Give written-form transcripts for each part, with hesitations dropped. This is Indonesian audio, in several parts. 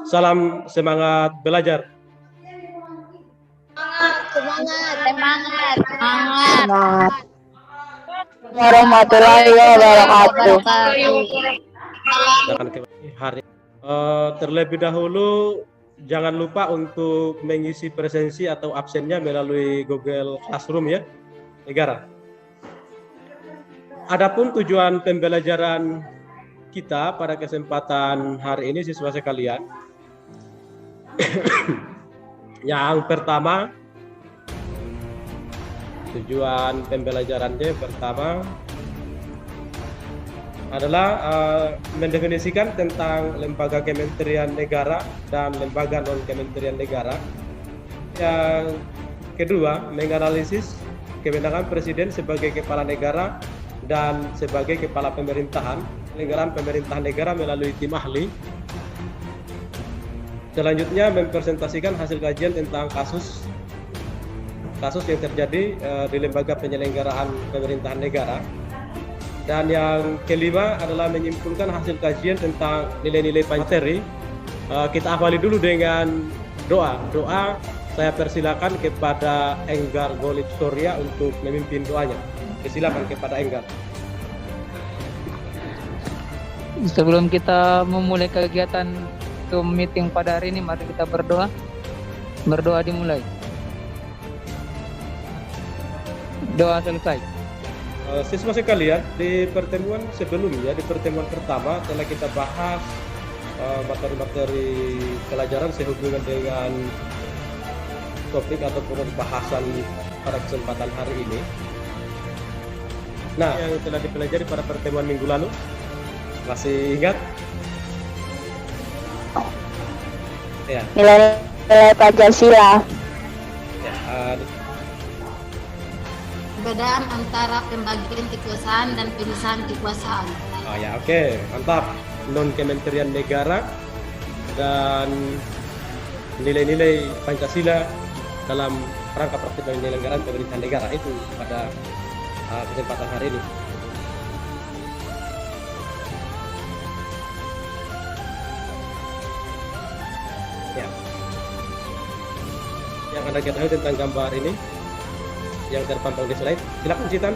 Salam semangat belajar. Semangat. Warahmatullahi wabarakatuh. Hari terlebih dahulu jangan lupa untuk mengisi presensi atau absennya melalui Google Classroom ya, negara. Adapun tujuan pembelajaran kita pada kesempatan hari ini siswa sekalian, yang pertama, tujuan pembelajarannya pertama adalah mendefinisikan tentang lembaga kementerian negara dan lembaga non kementerian negara. Yang kedua, menganalisis kewenangan presiden sebagai kepala negara dan sebagai kepala pemerintahan, penyelenggaraan pemerintahan negara melalui tim ahli. Selanjutnya, mempresentasikan hasil kajian tentang kasus yang terjadi di lembaga penyelenggaraan pemerintahan negara. Dan yang kelima adalah menyimpulkan hasil kajian tentang nilai-nilai materi. Kita awali dulu dengan doa. Doa saya persilakan kepada Enggar Golib Surya untuk memimpin doanya. Silakan kepada Enggar. Sebelum kita memulai kegiatan meeting pada hari ini, mari kita berdoa. Berdoa dimulai. Doa selesai. Siswa sekalian, di pertemuan sebelumnya, di pertemuan pertama telah kita bahas materi-materi pelajaran sehubungan dengan topik atau pembahasan pada kesempatan hari ini. Nah, yang telah dipelajari pada pertemuan minggu lalu, masih ingat? Ya. Nilai Pancasila. Ya, Perbedaan antara pembagian kekuasaan dan pemisahan kekuasaan. Oh ya, oke, mantap. Non kementerian negara dan nilai-nilai Pancasila dalam rangka praktik penyelenggaraan pemerintahan negara itu pada kesempatan hari ini. Ya. Yang Anda ketahui tentang gambar ini yang terpampang di slide, silakan Citan.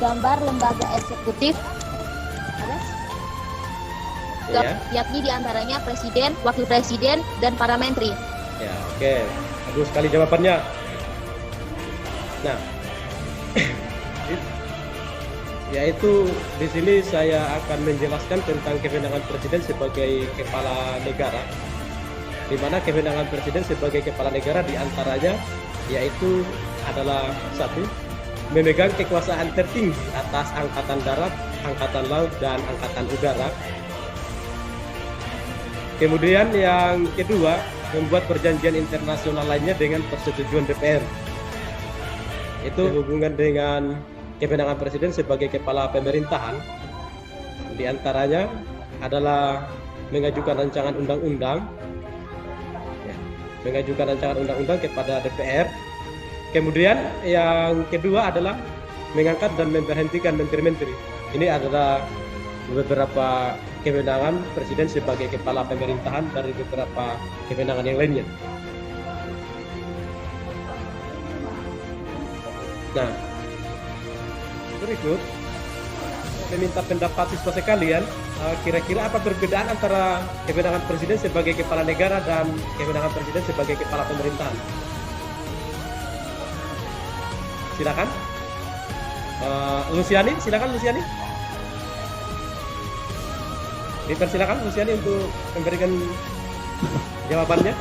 Gambar lembaga eksekutif, Ya. yakni diantaranya presiden, wakil presiden, dan para menteri. Ya, oke. Bagus sekali jawabannya. Nah, yaitu di sini saya akan menjelaskan tentang kewenangan presiden sebagai kepala negara, di mana kewenangan presiden sebagai kepala negara diantaranya yaitu adalah satu, memegang kekuasaan tertinggi atas angkatan darat, angkatan laut, dan angkatan udara. Kemudian yang kedua, membuat perjanjian internasional lainnya dengan persetujuan DPR. Itu hubungan dengan kewenangan presiden sebagai kepala pemerintahan. Di antaranya adalah mengajukan rancangan undang-undang, kepada DPR. Kemudian yang kedua adalah mengangkat dan memberhentikan menteri-menteri. Ini adalah beberapa kewenangan presiden sebagai kepala pemerintahan dari beberapa kewenangan yang lainnya. Nah, berikut meminta pendapat siswa sekalian, kira-kira apa perbedaan antara kewenangan presiden sebagai kepala negara dan kewenangan presiden sebagai kepala pemerintahan? Silakan. Luciani, silakan Luciani. Dipersilakan Luciani untuk memberikan jawabannya.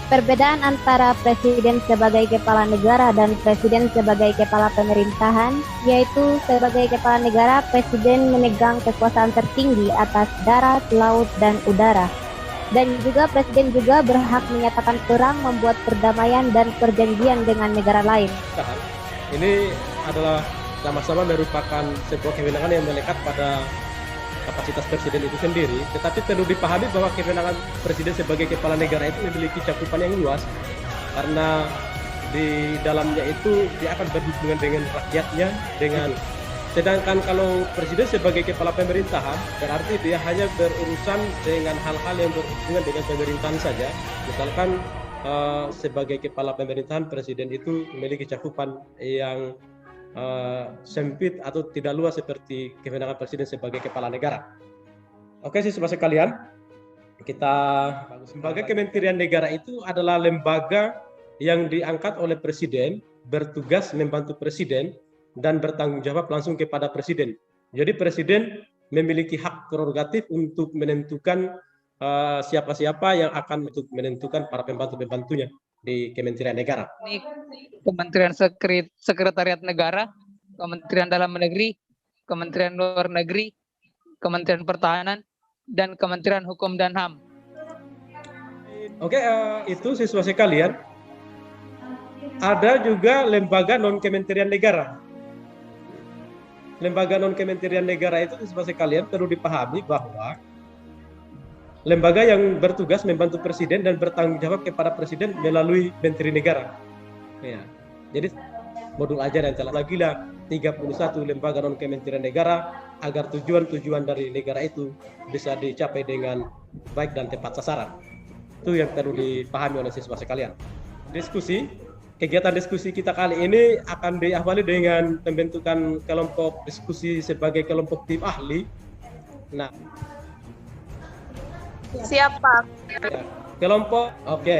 Perbedaan antara presiden sebagai kepala negara dan presiden sebagai kepala pemerintahan, yaitu sebagai kepala negara, presiden memegang kekuasaan tertinggi atas darat, laut, dan udara. Dan juga presiden juga berhak menyatakan perang, membuat perdamaian dan perjanjian dengan negara lain. Ini adalah sama-sama merupakan sebuah kewenangan yang melekat pada kapasitas presiden itu sendiri, tetapi perlu dipahami bahwa kewenangan presiden sebagai kepala negara itu memiliki cakupan yang luas, karena di dalamnya itu dia akan berhubungan dengan rakyatnya, dengan Sedangkan kalau presiden sebagai kepala pemerintahan, berarti dia hanya berurusan dengan hal-hal yang berhubungan dengan pemerintahan saja. Misalkan sebagai kepala pemerintahan, presiden itu memiliki cakupan yang sempit atau tidak luas seperti kewenangan presiden sebagai kepala negara. Oke, siswa sekalian, kita lembaga kementerian negara itu adalah lembaga yang diangkat oleh presiden, bertugas membantu presiden dan bertanggung jawab langsung kepada presiden. Jadi presiden memiliki hak prerogatif untuk menentukan siapa-siapa yang akan menentukan para pembantu-pembantunya di Kementerian Negara. Ini Kementerian Sekretariat Negara, Kementerian Dalam Negeri, Kementerian Luar Negeri, Kementerian Pertahanan, dan Kementerian Hukum dan HAM. Oke, itu siswa sekalian. Ada juga lembaga non-kementerian negara. Lembaga non-kementerian negara itu siswa sekalian perlu dipahami bahwa lembaga yang bertugas membantu presiden dan bertanggung jawab kepada presiden melalui menteri negara. Ya. Jadi modul ajar yang telah lagilah 31 lembaga non-kementerian negara agar tujuan-tujuan dari negara itu bisa dicapai dengan baik dan tepat sasaran. Itu yang perlu dipahami oleh siswa sekalian. Kegiatan diskusi kita kali ini akan diawali dengan pembentukan kelompok diskusi sebagai kelompok tim ahli. Nah, Siapa? ya, kelompok, oke.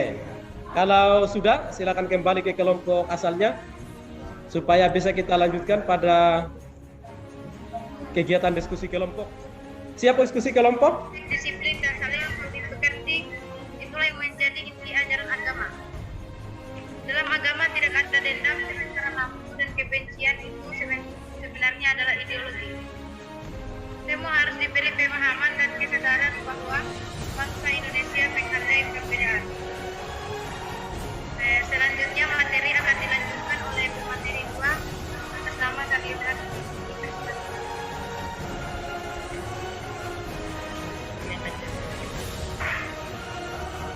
Kalau sudah, silakan kembali ke kelompok asalnya supaya bisa kita lanjutkan pada kegiatan diskusi kelompok. Siap diskusi kelompok? Disiplin dan saling mengerti, itulah yang menjadi inti ajaran agama. Dalam agama tidak ada dendam, sementara nafsu dan kebencian itu sebenarnya adalah ideologi. Semua harus diberi pemahaman dan kesadaran bahwa bangsa Indonesia menghargai perbedaan. Selanjutnya materi akan dilanjutkan oleh pemateri 2 atas nama kandidat.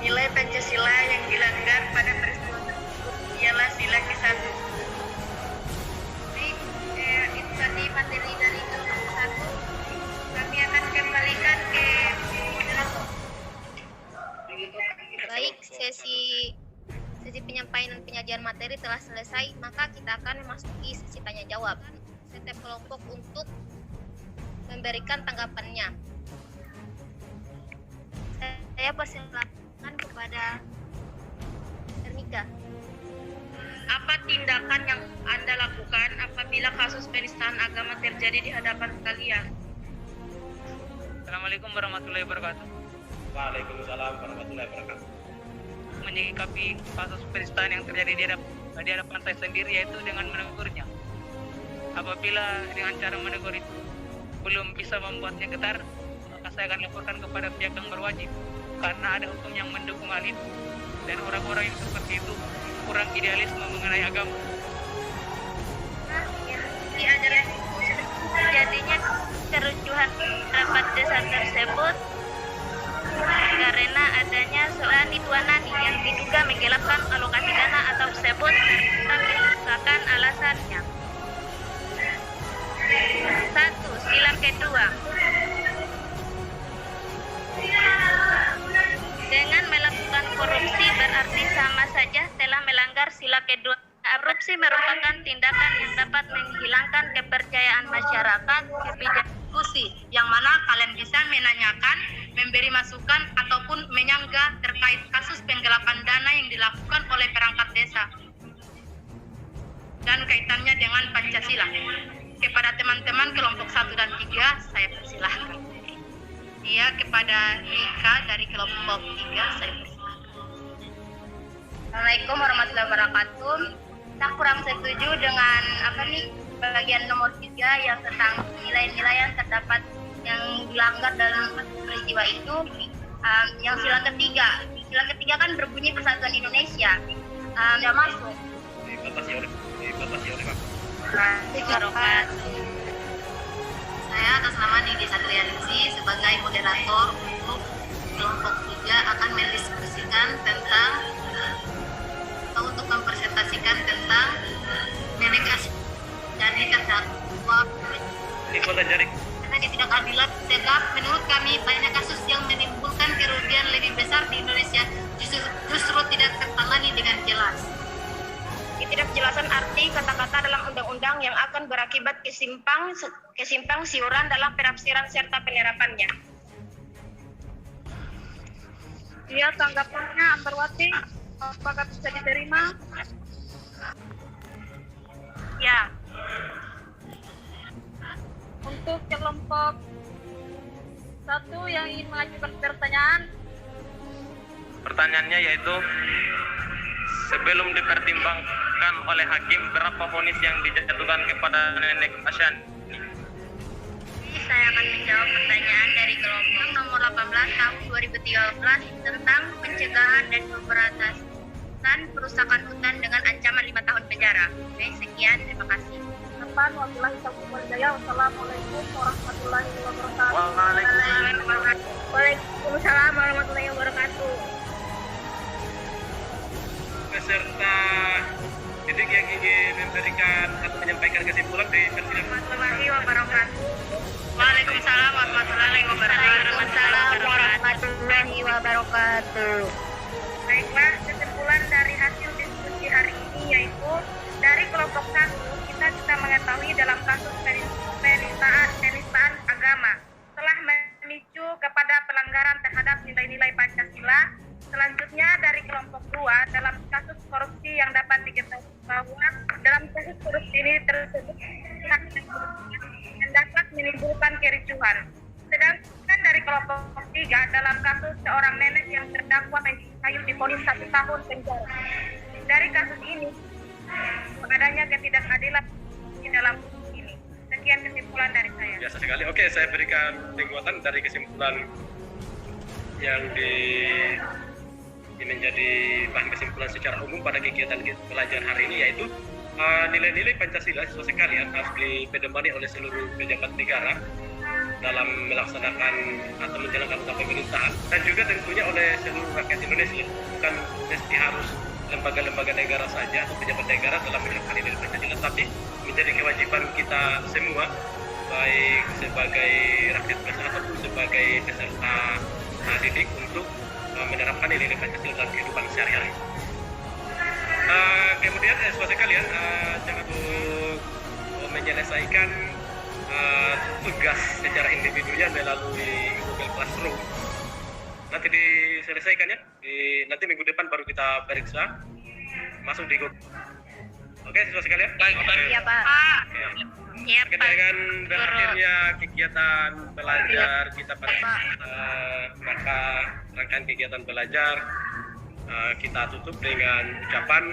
Nilai Pancasila yang dilanggar pada peristiwa tersebut ialah sila ke-1. Itu tadi materi dari kelompok 1. Kami akan kembalikan ke moderator. Baik, sesi penyampaian dan penyajian materi telah selesai, maka kita akan memasuki sesi tanya jawab. Setiap kelompok untuk memberikan tanggapannya. Saya persilakan kepada Ernika. Apa tindakan yang Anda lakukan apabila kasus penistaan agama terjadi di hadapan kalian? Assalamualaikum warahmatullahi wabarakatuh. Waalaikumsalam warahmatullahi wabarakatuh. Menyikapi kasus penistaan yang terjadi di hadapan saya sendiri, yaitu dengan menegurnya. Apabila dengan cara menegur itu belum bisa membuatnya getar, maka saya akan laporkan kepada pihak yang berwajib, karena ada hukum yang mendukung hal itu, dan orang-orang yang seperti itu kurang idealisme mengenai agama. Di ajaran terjadinya kerucuhan rapat desa tersebut karena adanya seorang Nani yang diduga menggelapkan alokasi dana atau tersebut tapi merupakan alasannya. 1. Sila kedua. Dengan melakukan korupsi berarti sama saja telah melanggar sila kedua. Korupsi merupakan tindakan yang dapat menghilangkan kepercayaan masyarakat kebijakan Diskusi yang mana kalian bisa menanyakan, memberi masukan ataupun menyanggah terkait kasus penggelapan dana yang dilakukan oleh perangkat desa dan kaitannya dengan Pancasila. Kepada teman-teman kelompok 1 dan 3 saya persilahkan. Dia kepada Rika dari kelompok 3 saya persilahkan. Assalamualaikum warahmatullahi wabarakatuh. Saya kurang setuju dengan bagian nomor 3 yang tentang nilai-nilai yang terdapat yang dilanggar dalam peristiwa itu. Yang sila ketiga kan berbunyi Persatuan Indonesia, tidak masuk. Saya atas nama Nindi Satriansi sebagai moderator untuk kelompok 3 akan mendiskusikan tentang untuk mempresentasikan tentang delegasi. Jadi terdakwa Polda Jaring. Karena ketidakadilan tegak, menurut kami banyak kasus yang menimbulkan kerugian lebih besar di Indonesia justru tidak tertangani dengan jelas. Ketidakjelasan arti kata-kata dalam undang-undang yang akan berakibat kesimpang siuran dalam penafsiran serta penerapannya. Ya, tanggapannya Ambarwati, apakah bisa diterima? Ya, Untuk kelompok 1 yang ingin mengajukan pertanyaan, Pertanyaannya yaitu, sebelum dipertimbangkan oleh hakim, berapa vonis yang dijatuhkan kepada Nenek Asyani? saya akan menjawab pertanyaan dari kelompok nomor 18 tahun 2013 tentang pencegahan dan pemberantasan perusakan hutan dengan ancaman 5 tahun penjara. Oke, sekian, terima kasih. wabillahi taufiq wal hidayah. Wassalamualaikum warahmatullahi wabarakatuh. Waalaikumsalam warahmatullahi wabarakatuh. Peserta didik yang ingin memberikan atau menyampaikan kesimpulan di persidangan. Warahmatullahi wabarakatuh. Waalaikumsalam warahmatullahi wabarakatuh. Waalaikumsalam warahmatullahi wabarakatuh. Baiklah, kesimpulan dari hasil diskusi hari ini yaitu dari kelompok 1 kita bisa mengetahui dalam kasus penistaan agama telah memicu kepada pelanggaran terhadap nilai-nilai Pancasila. Selanjutnya dari kelompok 2 dalam kasus korupsi yang dapat diketahui bahwa dalam kasus korupsi ini tersebut yang dapat menimbulkan kericuhan. Sedangkan dari kelompok 3 dalam kasus seorang nenek yang terdakwa kayu divonis 1 tahun penjara. Dari kasus ini adanya ketidakadilan di dalam kasus ini. Sekian kesimpulan dari saya. Biasa sekali. Oke, saya berikan penguatan dari kesimpulan yang menjadi bahan kesimpulan secara umum pada kegiatan belajar hari ini, yaitu nilai-nilai Pancasila siswa sekalian harus dipedomani oleh seluruh pejabat negara dalam melaksanakan atau menjalankan usaha pemerintahan, dan juga tentunya oleh seluruh rakyat Indonesia. Bukan mesti harus lembaga-lembaga negara saja atau pejabat negara dalam menerapkan nilai Pancasila, tapi menjadi kewajiban kita semua, baik sebagai rakyat biasa ataupun sebagai peserta didik, untuk menerapkan nilai Pancasila dalam kehidupan sehari-hari. Kemudian siswa sekalian, jangan lupa menyelesaikan tugas secara individunya melalui Google Classroom. Nanti diselesaikan ya. Nanti minggu depan baru kita periksa masuk di Google. Oke, siswa sekalian. Baik, Iya, Pak. Oke. Iya, Pak. Dengan berakhirnya kegiatan belajar kita pada maka rangkaian kegiatan belajar kita tutup dengan ucapan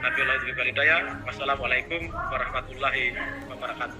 Wassalamualaikum warahmatullahi wabarakatuh.